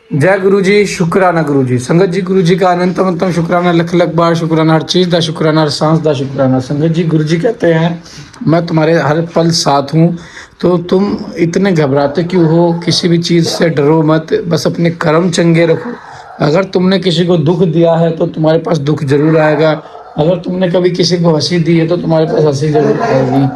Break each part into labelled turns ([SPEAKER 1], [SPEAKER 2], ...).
[SPEAKER 1] जय गुरु जी, शुकराना गुरु जी। संगत जी, गुरु जी का अनंतम शुकराना, लख लख बार शुकराना, हर चीज दा शुकराना, हर सांस दा शुकराना। संगत जी, गुरु जी कहते हैं मैं तुम्हारे हर पल साथ हूँ। तो तुम इतने घबराते क्यों हो? किसी भी चीज से डरो मत, बस अपने कर्म चंगे रखो। अगर तुमने किसी को दुख दिया है तो तुम्हारे पास दुख जरूर आएगा। अगर तुमने कभी किसी को हंसी दी है तो तुम्हारे पास हंसी जरूर आएगी।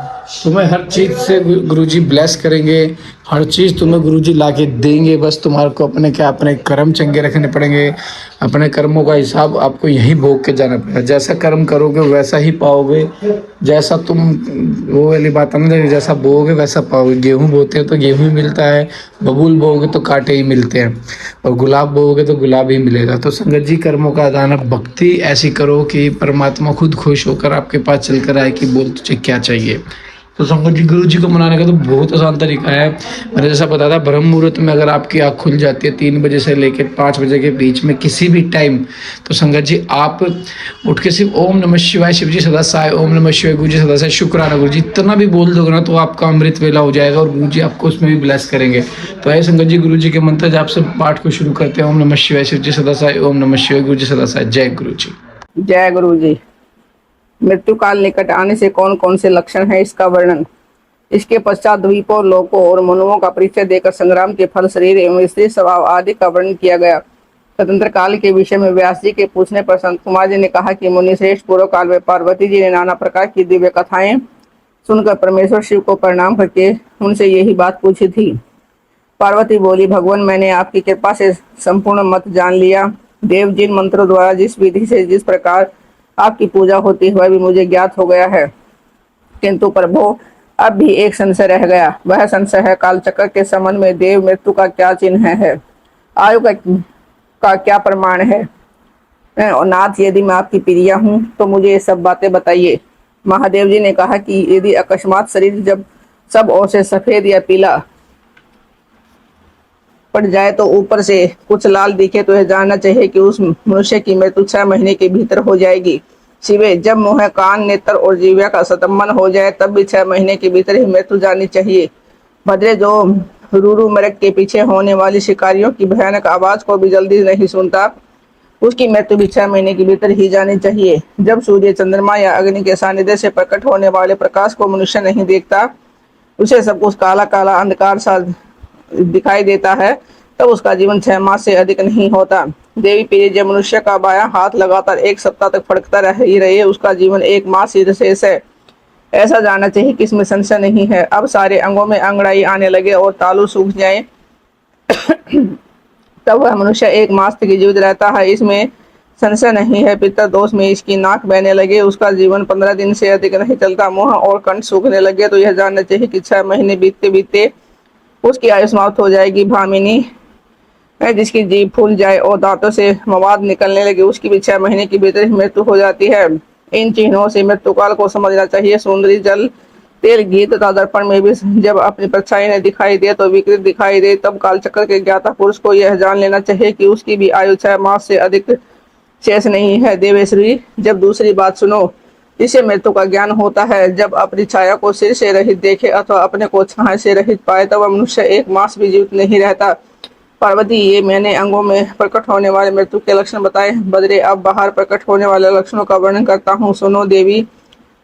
[SPEAKER 1] तुम्हें हर चीज से गुरुजी ब्लेस करेंगे, हर चीज तुम्हें गुरुजी लाके देंगे। बस तुम्हारे को अपने कर्म चंगे रखने पड़ेंगे। अपने कर्मों का हिसाब आपको यहीं भोग के जाना पड़ेगा। जैसा कर्म करोगे वैसा ही पाओगे। जैसा तुम, वो वाली बात है ना, जैसा बोओगे वैसा पाओगे। गेहूं बोते हैं तो गेहूं ही मिलता है, बबूल बोओगे तो कांटे ही मिलते हैं, और गुलाब बोओगे तो गुलाब ही मिलेगा। तो संगत जी, कर्मों का दान, भक्ति ऐसी करो कि परमात्मा खुद खुश होकर आपके पास चलकर आए कि बोल तुझे क्या चाहिए। तो संगत जी, गुरु जी को मनाने का तो बहुत आसान तरीका है। मैंने जैसा बताया था, ब्रह्म मुहूर्त में अगर आपकी आँख खुल जाती है 3 बजे से लेकर 5 बजे के बीच में किसी भी टाइम, तो संगत जी आप उठ के सिर्फ ओम नमः शिवाय, शिव जी सदा सहाय, ओम नमः शिवाय, गुरु जी सदा सहाय, शुक्राना गुरु जी, इतना भी बोल दोगे ना तो आपका अमृत वेला हो जाएगा और गुरु जी आपको उसमें भी ब्लेस करेंगे। तो आइए संगत जी, गुरु जी के मंत्र जाप से पाठ को शुरू करते हैं। ओम नमः शिवाय, शिव जी सदा सहाय, ओम नमः शिवाय, गुरु जी सदा सहाय। जय गुरु जी।
[SPEAKER 2] जय गुरु जी। मृत्यु काल निकट आने से कौन कौन से लक्षण है, इसका वर्णन। इसके पश्चात द्वीपों, लोकों और मनुओं का परिचय देकर संग्राम के फल, शरीर एवं स्त्री स्वभाव आदि का वर्णन किया गया। स्वतंत्र काल के विषय में व्यास जी के पूछने पर संत कुमार जी ने कहा कि मुनि श्रेष्ठ, पूर्व काल में पार्वती जी ने नाना प्रकार की दिव्य कथाएं सुनकर परमेश्वर शिव को प्रणाम करके उनसे यही बात पूछी थी। पार्वती बोली, भगवान, मैंने आपकी कृपा से संपूर्ण मत जान लिया। देव जिन मंत्रों द्वारा जिस विधि से जिस प्रकार आपकी पूजा होती है वह भी मुझे ज्ञात हो गया है, किंतु प्रभु अब भी एक संशय रह गया। वह संशय है, कालचक्र के संबंध में देव मृत्यु का क्या चिन्ह है, आयु का क्या प्रमाण है। और नाथ, यदि मैं आपकी प्रिया हूँ तो मुझे ये सब बातें बताइए। महादेव जी ने कहा कि यदि अकस्मात शरीर जब सब ओर से सफेद या पीला पड़ जाए तो ऊपर से कुछ लाल दिखे तो यह जानना चाहिए कि उस मनुष्य की मृत्यु 6 महीने के भीतर हो जाएगी। शिवे, जब मुंह, कान, नेत्र और जीवा का संतमन हो जाए तब भी 6 महीने के भीतर ही मृत्यु जानी चाहिए। भद्रे, जो रूरू मृग के पीछे होने वाली शिकारियों की भयानक आवाज को भी जल्दी नहीं सुनता, उसकी मृत्यु भी 6 महीने के भीतर ही जानी चाहिए। जब सूर्य, चंद्रमा या अग्नि के सानिध्य से प्रकट होने वाले प्रकाश को मनुष्य नहीं देखता, उसे सब कुछ काला काला अंधकार सा दिखाई देता है, तब उसका जीवन 6 मास से अधिक नहीं होता। देवी प्रिय, जब मनुष्य का बायां हाथ लगातार 1 सप्ताह तक फड़कता रहे उसका जीवन 1 मास ही शेष है, ऐसा जानना चाहिए कि इसमें संशय नहीं है। अब सारे अंगों में अंगड़ाई आने लगे और तालू सूख जाए तब वह मनुष्य 1 मास तक जीवित रहता है, इसमें संशय नहीं है। पितर दोष में इसकी नाक बहने लगे, उसका जीवन 15 दिन से अधिक नहीं चलता। मुंह और कंठ सूखने लगे तो यह जानना चाहिए कि 6 महीने बीतते बीतते उसकी आयु समाप्त हो जाएगी। भामिनी है, जिसकी जीभ फूल जाए और दांतों से मवाद निकलने लगे, उसकी भी 6 महीने के भीतर ही मृत्यु हो जाती है। इन चिन्हों से मृत्यु काल को समझना चाहिए। सुंदरी, जल, तेल, घी तथा दर्पण में भी जब अपनी परछाई ने दिखाई दे तो विकृत दिखाई दे, तब कालचक्र के ज्ञाता पुरुष को यह जान लेना चाहिए कि उसकी भी आयु 6 मास से अधिक शेष नहीं है। देवेश्वरी, जब दूसरी बात सुनो, इसे मृत्यु का ज्ञान होता है। जब अपनी छाया को सिर से रहित देखे अथवा अपने को छाया से रहित पाए तब मनुष्य 1 मास भी जीवित नहीं रहता। पार्वती, ये मैंने अंगों में प्रकट होने वाले मृत्यु के लक्षण बताए। बदरे, अब बाहर प्रकट होने वाले लक्षणों का वर्णन करता हूँ, सुनो देवी।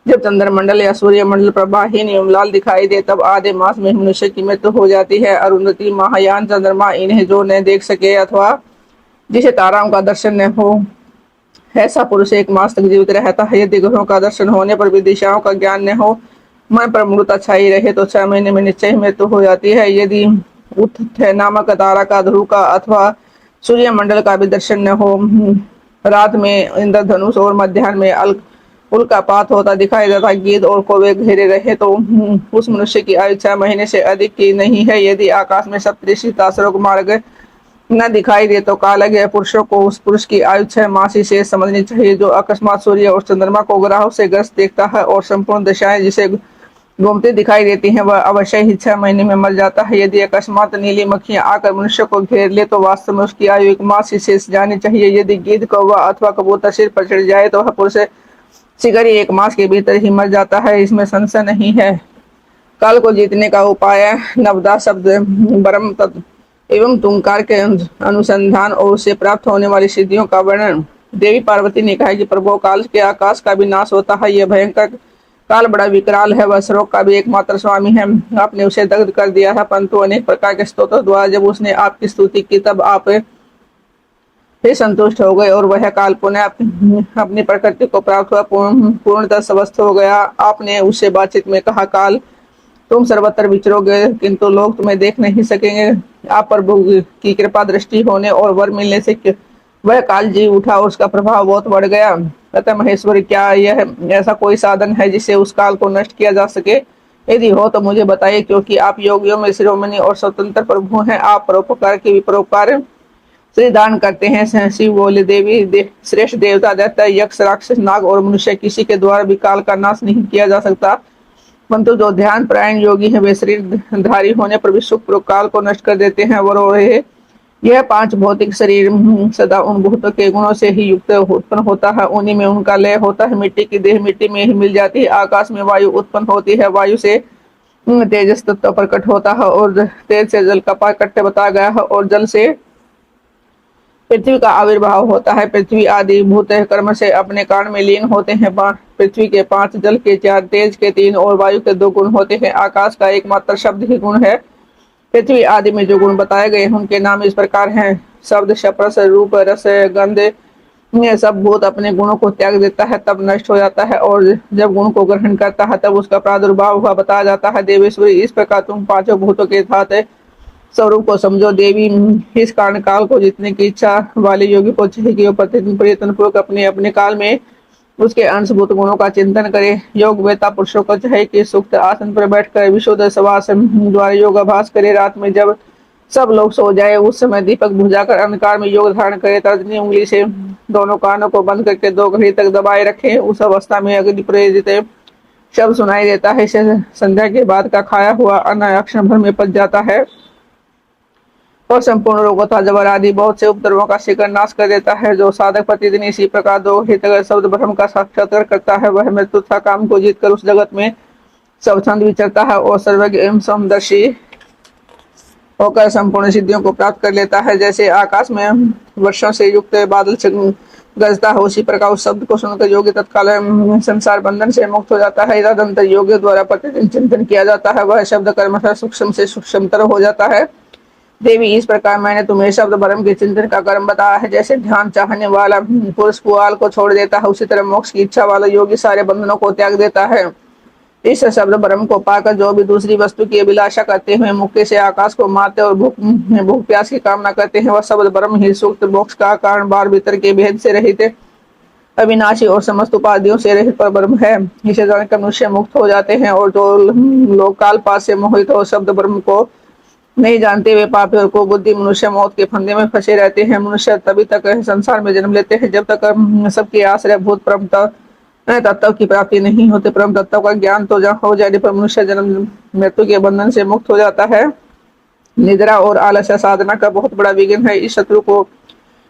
[SPEAKER 2] जब चंद्रमंडल या सूर्य मंडल प्रभाहीन एवं लाल दिखाई दे तब आधे मास में मनुष्य की मृत्यु हो जाती है। अरुंधति, महायान, चंद्रमा, इन्हें जो न देख सके अथवा जिसे ताराओं का दर्शन न हो, ऐसा पुरुष 1 मास तक जीवित रहता है। यदि ग्रहों का दर्शन होने पर भी दिशाओं का ज्ञान न हो, मन पर मूर्ता छाई रहे तो 6 महीने में निश्चय मृत्यु हो जाती है। यदि उत्थ नामक तारा का, ध्रुव का अथवा सूर्य मंडल का भी दर्शन न हो, रात में इंद्रधनुष और मध्याह्न में उल्कापात होता दिखाई देता, गिद्ध और कौवे घेरे रहे तो उस मनुष्य की आयु 6 महीने से अधिक की नहीं है। यदि आकाश में सप्तऋषि तासरों मार्ग न दिखाई दे तो कालज्ञ पुरुषों को उस पुरुष की आयु 6 मास ही शेष समझनी चाहिए। जो अकस्मात सूर्य और चंद्रमा को ग्रहों से ग्रस्त देखता है और संपूर्ण दिशाएं जिसे घूमती दिखाई देती हैं, वह अवश्य ही 6 महीने में मर जाता है। यदि अकस्मात नीली मक्खियां आकर मनुष्य को घेर ले तो वास्तव में उसकी आयु 1 मास ही शेष जानी चाहिए। यदि गिद्ध, कौवा अथवा कबूतर सिर पर चढ़ जाए तो वह पुरुष शीघ्र ही 1 मास के भीतर ही मर जाता है, इसमें संशय नहीं है। काल को जीतने का उपाय, नवदा शब्द ब्रह्म एवं तुंकार के अनुसंधान और उससे प्राप्त होने वाली सिद्धियों का वर्णन। देवी पार्वती ने कहा कि प्रभु काल के आकाश का भी नाश होता है, यह भयंकर काल बड़ा विकराल है, वह सर्व का भी एकमात्र स्वामी है, आपने उसे दग्ध कर दिया है। परंतु अनेक प्रकार के स्तोत्रों द्वारा जब उसने आपकी स्तुति की तब आप फिर संतुष्ट हो गए और वह काल पुनः अपनी प्रकृति को प्राप्त हुआ, पूर्णतः स्वस्थ हो गया। आपने उससे बातचीत में कहा, काल तुम सर्वत्र विचरोगे किंतु लोग तुम्हें देख नहीं सकेंगे। आप प्रभु की कृपा दृष्टि होने और वर मिलने से वह काल जी उठा और उसका प्रभाव बहुत बढ़ गया। अतः महेश्वर, क्या यह ऐसा कोई साधन है जिससे उस काल को नष्ट किया जा सके? यदि हो तो मुझे बताइए, क्योंकि आप योगियों में शिरोमणि और स्वतंत्र प्रभु हैं। आप परोपकार के विपरोपकार से दान करते हैं। शिव बोले, देवी श्रेष्ठ देवता दैत्य यक्ष राक्षस नाग और मनुष्य किसी के द्वारा भी काल का नाश नहीं किया जा सकता, परंतु जो ध्यान प्रायण योगी है वे शरीर धारी होने पर भी सुख काल को नष्ट कर देते हैं। और यह पांच भौतिक शरीर सदा उन भूतों के गुणों से ही युक्त उत्पन्न होता है, उन्हीं में उनका लय होता है। मिट्टी की देह मिट्टी में ही मिल जाती है, आकाश में वायु उत्पन्न होती है, वायु से तेजस तत्व प्रकट होता है और तेज से जल का प्राकट्य बताया गया है और जल से पृथ्वी का आविर्भाव होता है। पृथ्वी आदि भूत कर्म से अपने कारण में लीन होते हैं। पृथ्वी के 5, जल के 4, तेज के 3 और वायु के 2 गुण होते हैं। आकाश का एकमात्र शब्द ही गुण है। पृथ्वी आदि में जो गुण बताए गए हैं उनके नाम इस प्रकार हैं। शब्द, स्पर्श, रूप, रस, गंध, ये सब भूत अपने गुणों को त्याग देता है तब नष्ट हो जाता है, और जब गुण को ग्रहण करता है तब उसका प्रादुर्भाव हुआ बताया जाता है। देवेश्वरी, इस प्रकार तुम पांचों भूतों के साथ स्वरूप को समझो। देवी, इस कारण काल को जीतने की इच्छा वाले योगी को चाहिए कि वो प्रतिदिन प्रयत्न पूर्वक अपने अपने काल में उसके अंशभूत गुणों का चिंतन करे। योग वेता पुरुषों को चाहिए कि सूक्त आसन पर बैठकर विशुद्ध शवासन द्वारा योगाभ्यास करे। रात में जब सब लोग सो जाए उस समय दीपक बुझाकर अंधकार में योग धारण करे। तर्जनी उंगली से दोनों कानों को बंद करके 2 घड़ी तक दबाए रखे। उस अवस्था में अग्नि प्रेरित शब्द सुनाई देता है। इससे संध्या के बाद का खाया हुआ अन्न क्षण भर में पच जाता है और संपूर्ण रोगों तथा जबर आदि बहुत से उपद्रवों का शीघ्र नाश कर देता है। जो साधक प्रतिदिन इसी प्रकार 2 हितगर शब्द ब्रह्म का साक्षात्कार करता है वह मृत्यु तथा काम को जीतकर उस जगत में स्वच्छंद विचरता है और सर्वज्ञ एवं समदर्शी होकर संपूर्ण सिद्धियों को प्राप्त कर लेता है। जैसे आकाश में वर्षों से युक्त बादल गरजता है, उसी प्रकार उस शब्द को सुनकर योगी तत्काल संसार बंधन से मुक्त हो जाता है। तदंतर योगियों द्वारा प्रतिदिन चिंतन किया जाता है, वह शब्द कर्म सूक्ष्म से सूक्ष्मतर हो जाता है। देवी, इस प्रकार मैंने तुम्हें शब्द ब्रह्म के चिंतन का कर्म बताया है। जैसे ध्यान चाहने वाला पुरुष पुआल को छोड़ देता है, उसी तरह मोक्ष की इच्छा वाला योगी सारे बंधनों को त्याग देता है। इस शब्द ब्रह्म को पाकर जो भी दूसरी वस्तु की अभिलाषा करते हुए मुक्ति से आकाश को मारते और भूख प्यास की कामना करते हैं, वह शब्द ब्रह्म ही सूक्त मोक्ष का कारण बार भीतर के भेद से रहित अविनाशी और समस्त उपाधियों से रहित पर ब्रह्म है। इसे जानकर मनुष्य मुक्त हो जाते हैं। और जो लोग काल पास से मोहित हो शब्द ब्रह्म को नहीं जानते वे पापी और को बुद्धि मनुष्य मौत के फंदे में फंसे रहते हैं। मनुष्य तभी तक संसार में जन्म लेते हैं जब तक सबके आश्रय भूत परम तत्व की प्राप्ति नहीं होती। परम तत्व का ज्ञान तो जहाँ हो जाने पर मनुष्य जन्म मृत्यु के बंधन से मुक्त हो जाता है। निद्रा और आलस्य साधना का बहुत बड़ा विघ्न है। इस शत्रु को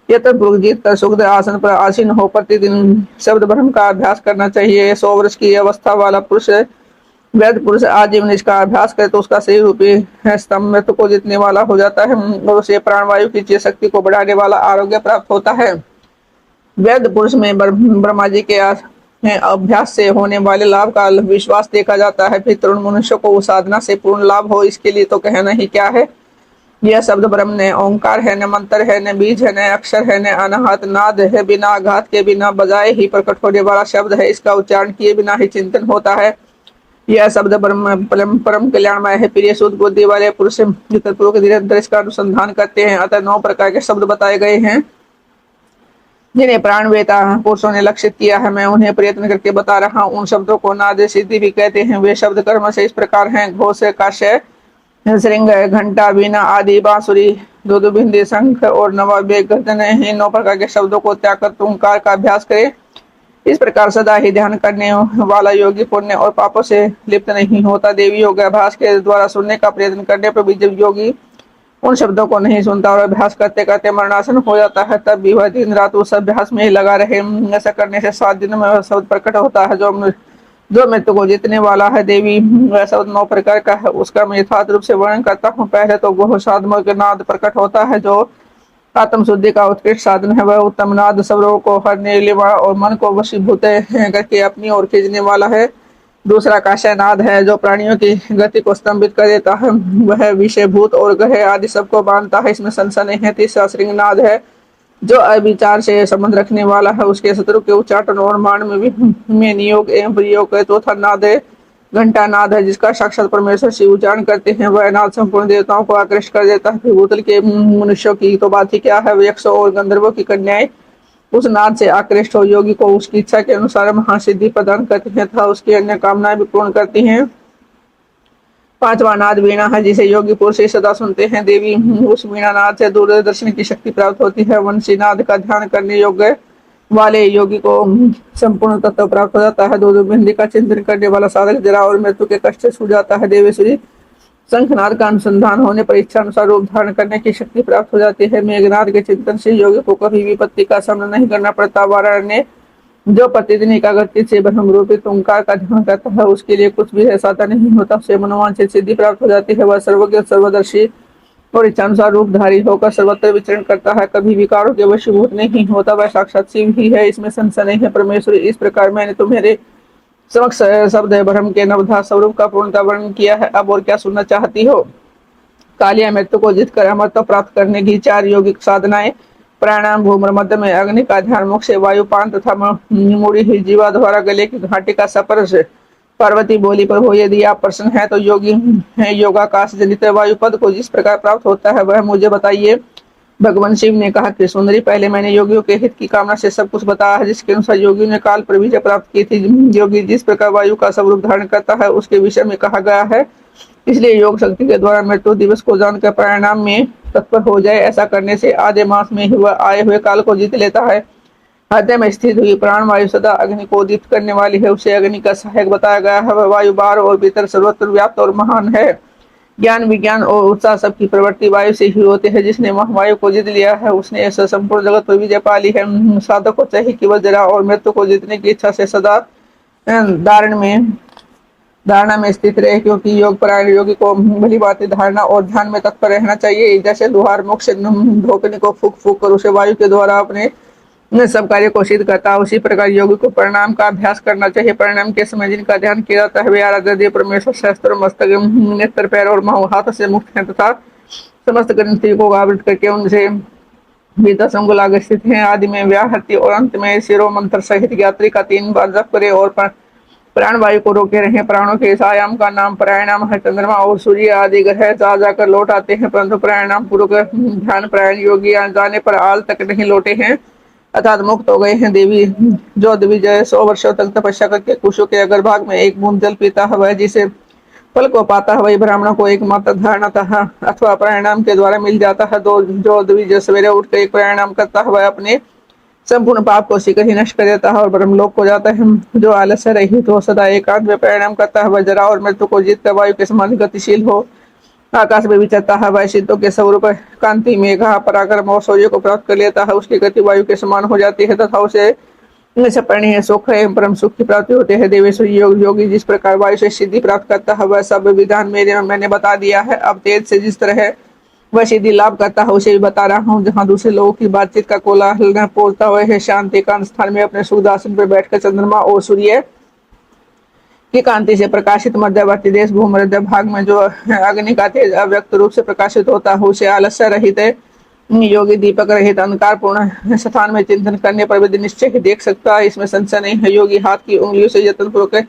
[SPEAKER 2] यत्र जीत कर सुखद आसन पर आसीन हो प्रतिदिन शब्द ब्रह्म का अभ्यास करना चाहिए। 100 वर्ष की अवस्था वाला पुरुष वैध पुरुष आजीवन इसका अभ्यास करे तो उसका शरीर रूपी स्तंभ मृत्यु को जीतने वाला हो जाता है और उसे प्राणवायु की चेत शक्ति को बढ़ाने वाला आरोग्य प्राप्त होता है। वैध पुरुष में ब्रह्मा जी के अभ्यास से होने वाले लाभ का विश्वास देखा जाता है। फिर तरुण मनुष्य को उस साधना से पूर्ण लाभ हो इसके लिए तो कहना ही क्या है। यह शब्द ब्रह्म न ओंकार है, न मंत्र है, न बीज है, न अक्षर है, न अनाहत नाद है, बिना आघात के बिना बजाए ही प्रकट होने वाला शब्द है। इसका उच्चारण किए बिना ही चिंतन होता है। यह शब्द परम कल्याणमय है। प्रिय शुद्ध बुद्धि वाले पुरुष निरंतर इसका अनुसंधान करते हैं। अतः 9 प्रकार के शब्द बताए गए हैं जिन्हें प्राण वेता पुरुषों ने लक्षित किया है। मैं उन्हें प्रयत्न करके बता रहा हूँ। उन शब्दों को नाद सिद्धि भी कहते हैं। वे शब्द कर्म से इस प्रकार हैं। घोष, काश्य, श्रृंग, घंटा, बीना आदि, बांसुरी, दुदुभिंदी, शंख और नवाबे गर्दन। इन 9 प्रकार के शब्दों को त्याग कर ओंकार का अभ्यास करे। इस प्रकार सदा ही ध्यान करने वाला योगी पुण्य और पापों से लिप्त नहीं होता। देवी योग अभ्यास के द्वारा सुनने का प्रयत्न करने पर भी जब योगी उन शब्दों को नहीं सुनता और अभ्यास करते करते मरणासन हो जाता है तब भी वह दिन रात उस अभ्यास में ही लगा रहे। ऐसा करने से 7 दिन में वह शब्द प्रकट होता है जो जो मृत्यु को जीतने वाला है देवी वह शब्द 9 प्रकार का है, उसका मैं यथार्थ रूप से वर्णन करता हूँ। पहले तो वह साधमों नाद प्रकट होता है जो आत्म शुद्धि का उत्कृष्ट साधन है। वह उत्तम नाद सबरों को हरने वाला और मन को वशीभूत करके अपनी ओर खींचने वाला है। दूसरा काशय नाद है जो प्राणियों की गति को स्तंभित कर देता है। वह विषयभूत और ग्रह आदि सबको बांधता है, इसमें संशय नहीं है। तीसरा श्रृंगनाद है जो अविचार से संबंध रखने वाला है, उसके शत्रु के उच्चाटन और मान में नियोग एवं प्रयोग है। चौथा नाद है घंटा नाद है जिसका साक्षात परमेश्वर शिव उच्चारण करते हैं। वह नाद संपूर्ण देवताओं को आकृष्ट कर देता है। भूतल के मनुष्यों की तो बात ही क्या है, यक्षों और गंधर्वों की कन्याएं उस नाद से आकृष्ट हो योगी को उसकी इच्छा के अनुसार महासिद्धि प्रदान करती हैं तथा उसकी अन्य कामनाएं भी पूर्ण करती हैं। पांचवा नाद वीणा है जिसे योगी पुरुष सदा सुनते हैं। देवी उस वीणा नाद से दूरदर्शन की शक्ति प्राप्त होती है। वंशी नाद का ध्यान करने योग्य वाले योगी को संपूर्ण तत्व प्राप्त हो जाता है। दो बिंदी का चिंतन करने वाला साधक जरा और मृत्यु के कष्ट से छूट जाता है। देवेश्वरी शंखनाद का अनुसंधान होने पर इच्छा अनुसार रूप धारण करने की शक्ति प्राप्त हो जाती है। मेघनाद के चिंतन से योगी को कभी विपत्ति का सामना नहीं करना पड़ता। वाराणसी जो प्रतिदिन एकाग्रता से ब्रह्म रूपित ओंकार का ध्यान करता है उसके लिए कुछ भी ऐसा नहीं होता, उसे मनोवांछित सिद्धि प्राप्त हो जाती है। वह सर्वज्ञ सर्वदर्शी और इच्छानुसार रूपधारी होकर सर्वत्र विचरण करता है, कभी विकारों के वशीभूत नहीं होता। वह साक्षात शिव ही है, इसमें संशय नहीं है। परमेश्वर इस प्रकार मैंने तुम्हारे समक्ष शब्द ब्रह्म के नवधा स्वरूप का पूर्णता वर्णन किया है। अब और क्या सुनना चाहती हो। कालिया मृत्यु को जीत कर अमरत्व प्राप्त करने की 4 यौगिक साधनाएं प्राणायाम, भूमर मध्य में अग्नि का ध्यान, मोक्ष वायुपान तथा मुड़ी ही जीवा द्वारा गले की घाटी का स्पर्श। पार्वती बोली प्रभु यदि आप प्रसन्न हैं तो योगी है योगाकाश जनित वायुपद को जिस प्रकार प्राप्त होता है वह मुझे बताइए। भगवान शिव ने कहा कि सुंदरी पहले मैंने योगियों के हित की कामना से सब कुछ बताया है जिसके अनुसार योगियों ने काल पर विजय प्राप्त की थी। योगी जिस प्रकार वायु का स्वरूप धारण करता है उसके विषय में कहा गया है, इसलिए योग शक्ति के द्वारा मृत्यु दिवस को जानकर परिणाम में तत्पर हो जाए। ऐसा करने से आधे मास में ही वह आए हुए काल को जीत लेता है। हृदय में स्थित हुई प्राण वायु सदा अग्नि को दीप्त करने वाली है, उसे अग्नि का सहायक बताया गया है। वह वायु बाहर और भीतर सर्वत्र व्याप्त और महान है। ज्ञान विज्ञान और उत्साह सबकी प्रवृत्ति वायु से ही होते हैं। जिसने वायु को जीत लिया है उसने ऐसा संपूर्ण जगत पर विजय पा ली है। साधक को चाहिए कि वह जरा और मृत्यु को जीतने की इच्छा से सदा धारणा में स्थित रहे, क्योंकि योग परायण योगी को भली बातें धारणा और ध्यान में तत्पर रहना चाहिए। जैसे लोहार मोक्ष ढोकने को फूक फूक कर उसे वायु के द्वारा अपने सब कार्य को सिद्ध करता है, उसी प्रकार योगी को प्रणाम का अभ्यास करना चाहिए। प्रणाम के समय जिनका ध्यान किया जाता है वे आराध्य देव परमेश्वर सहस्त्र मस्तक नेत्र पैर और हाथ से मुक्त हैं तथा समस्त ग्रंथि को आवृत करके उनसे दसम गुलाग स्थित हैं। आदि में व्याहृति और अंत में शिरो मंत्र सहित यात्री का 3 बार जप करे और प्राण वायु को रोके रहे। प्राणों के इस आयाम का नाम प्राणायाम है। चंद्रमा और सूर्य आदि ग्रह जा जाकर लौट आते हैं, परंतु प्राणायाम पूर्वक ध्यान प्राण योगी जाने पर आल तक नहीं लौटे हैं, अर्थात मुक्त हो गए हैं। देवी जो दिग्विजय 100 वर्षों तक तपस्या करके कुशों के अग्रभाग में एक बूंद जल पीता है, वह जिसे फल को पाता है वही ब्राह्मणों को एकमात्र धारणा अथवा प्राणायाम के द्वारा मिल जाता है। जो दिग्विजय सवेरे उठकर एक प्राणायाम करता है वह अपने संपूर्ण पाप को शीघ्र ही नष्ट कर देता है और ब्रह्मलोक को जाता है। जो आलस्य रहित हो सदा एकांत में प्राणायाम करता है वह जरा और मृत्यु को जीतकर वायु के समान गतिशील हो आकाश में विचरता है। वह सिद्धों के स्वरूप कांति मेघा पराक्रम और शौर्य को प्राप्त कर लेता है, उसकी गति वायु के समान हो जाती है तथा उसे परिणय सुख एवं परम सुख की प्राप्ति होती है। देवेश्वर योगी जिस प्रकार वायु से सिद्धि प्राप्त करता है वह सब विधान मैंने बता दिया है। अब तेज से जिस तरह वह सिद्धि लाभ करता है उसे भी बता रहा हूँ। जहाँ दूसरे लोगों की बातचीत का कोलाहल न पहुंचता हुआ है, शांति का स्थान में अपने सुखदासन पर बैठकर चंद्रमा और सूर्य की कांति से प्रकाशित मध्यवर्ती देश भूमध्य भाग में जो अग्नि का तेज अव्यक्त रूप से प्रकाशित होता है उसे आलस्य रहित योगी दीपक रहित अंधकार पूर्ण स्थान में चिंतन करने पर विधि निश्चय ही देख सकता है, इसमें संशय नहीं है। योगी हाथ की उंगलियों से यत्न पूर्वक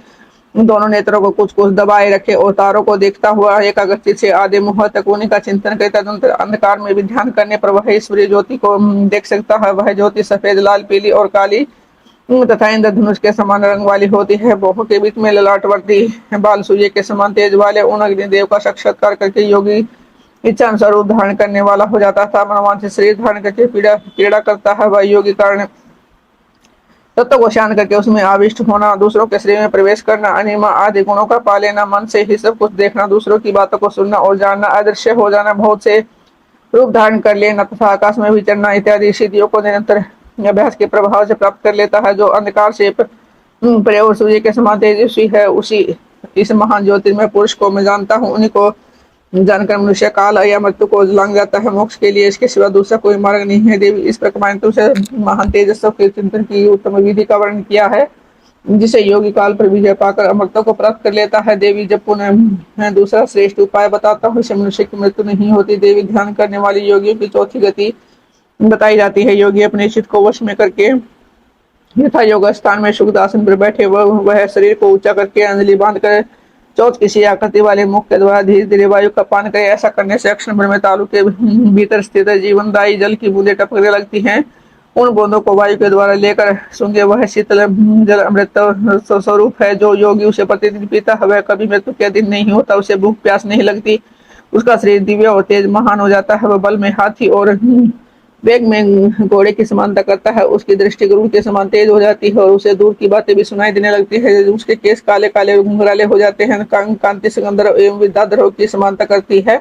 [SPEAKER 2] दोनों नेत्रों को कुछ कुछ दबाए रखे और तारों को देखता हुआ एकाग्रता से आधे मुहूर्त तक उन्हीं का चिंतन करता तदनंतर अंधकार में भी ध्यान करने पर वह ईश्वरीय ज्योति को देख सकता है। वह ज्योति सफेद लाल पीली और काली तथा इंद्रधनुष के समान रंग वाली होती है। बहु के बीच में ललाटवर्ती बाल सूर्य के समान तेज वाले उन अग्निदेव का साक्षात्कार करके योगी इच्छा अनुसार रूप धारण करने वाला हो जाता था। मनोवांछित से शरीर धारण करके पीड़ा करता है। वह योगी कारण तत्व को शांत करके उसमें आविष्ट होना, दूसरों के शरीर में प्रवेश करना, अनिमा आदि गुणों का पा लेना, मन से ही सब कुछ देखना, दूसरों की बातों को सुनना और जानना, अदृश्य हो जाना, बहुत से रूप धारण कर लेना तथा आकाश में विचरना इत्यादि सिद्धियों को निरंतर अभ्यास के प्रभाव से प्राप्त कर लेता है। जो अंधकार से प्रयोग सूर्य के समान तेजस्वी है, उसी इस महान ज्योतिर्मय पुरुष को मैं जानता हूँ। उन्हीं को जानकर मनुष्य काल या मृत्यु को लांग जाता है। मोक्ष के लिए इसके सिवा दूसरा कोई मार्ग नहीं है। देवी इस प्रकार मैंने तुमसे महान तेजस्व के चिंतन की उत्तम विधि का वर्णन किया है, जिसे योगी काल पर विजय पाकर अमरता को प्राप्त कर लेता है। देवी जब पुनः मैं दूसरा श्रेष्ठ उपाय बताता हूँ, इससे मनुष्य की मृत्यु नहीं होती। देवी ध्यान करने वाली योगियों की चौथी गति बताई जाती है। योगी अपने चित्त को वश में करके यथा योग स्थान में शुद्ध आसन पर बैठे वह शरीर को ऊंचा करके अंजलि बांध कर चौथ किसी आकृति वाले मुख के द्वारा धीरे धीरे वायु का पान करे। ऐसा करने से अक्षण भर में तालु के भीतर स्थित जीवनदायी जल की बूंदें टपकने लगती हैं। उन बूंदों को वायु के द्वारा लेकर सूंघे वह शीतल जल अमृत स्वरूप है। जो योगी उसे प्रतिदिन पीता है वह कभी मृत्यु के दिन नहीं होता। उसे भूख प्यास नहीं लगती। उसका शरीर दिव्य और तेज महान हो जाता है। वह बल में हाथी और वेग में घोड़े की समानता करता है। उसकी दृष्टि गरुड़ के समान तेज हो जाती है और उसे दूर की बातें भी सुनाई देने लगती है। उसके केस काले काले घुंघराले हो जाते हैं। कांति से गंधर्व एवं विद्याधरों की समानता करती है।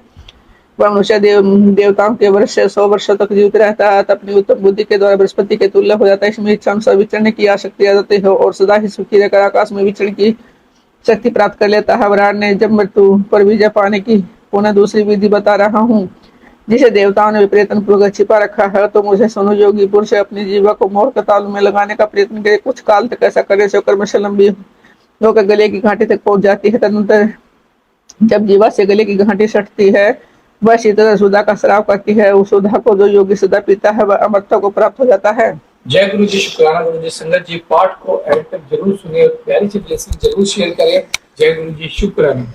[SPEAKER 2] वह मनुष्य देवताओं के वर्ष 100 वर्षों तक जीवित रहता है। अपनी उत्तम बुद्धि के द्वारा बृहस्पति के तुल्य हो जाता है। इसमें इच्छा अनुसार विचरण की आसक्ति आ जाती है और सदा ही सुखी रहकर आकाश में विचरण की शक्ति प्राप्त कर लेता है। वराड ने जब मृत्यु पर विजय पाने की पुनः दूसरी विधि बता रहा हूँ, जिसे देवताओं ने विपरीतन पूर्वक छिपा रखा है, तो मुझे सुनो। योगी पुरुष अपनी जीवा को मोर के तालु में लगाने का प्रयत्न करे। कुछ काल तक ऐसा करने से कर्म से लंबी होकर गले की घाटी तक पहुंच जाती है। तदनंतर जब जीवा से गले की घाटी सटती है, वह शीतल सुधा का श्राव करती है। उस सुधा को जो योगी सदा पीता है वह अमरता को प्राप्त हो जाता है।
[SPEAKER 1] जय गुरु जी, शुक्राना गुरु जी। संगत जी पाठ को एड तक जरूर सुनिए, प्यारी सी ब्लेसिंग जरूर शेयर करें। जय गुरु जी, शुक्राना।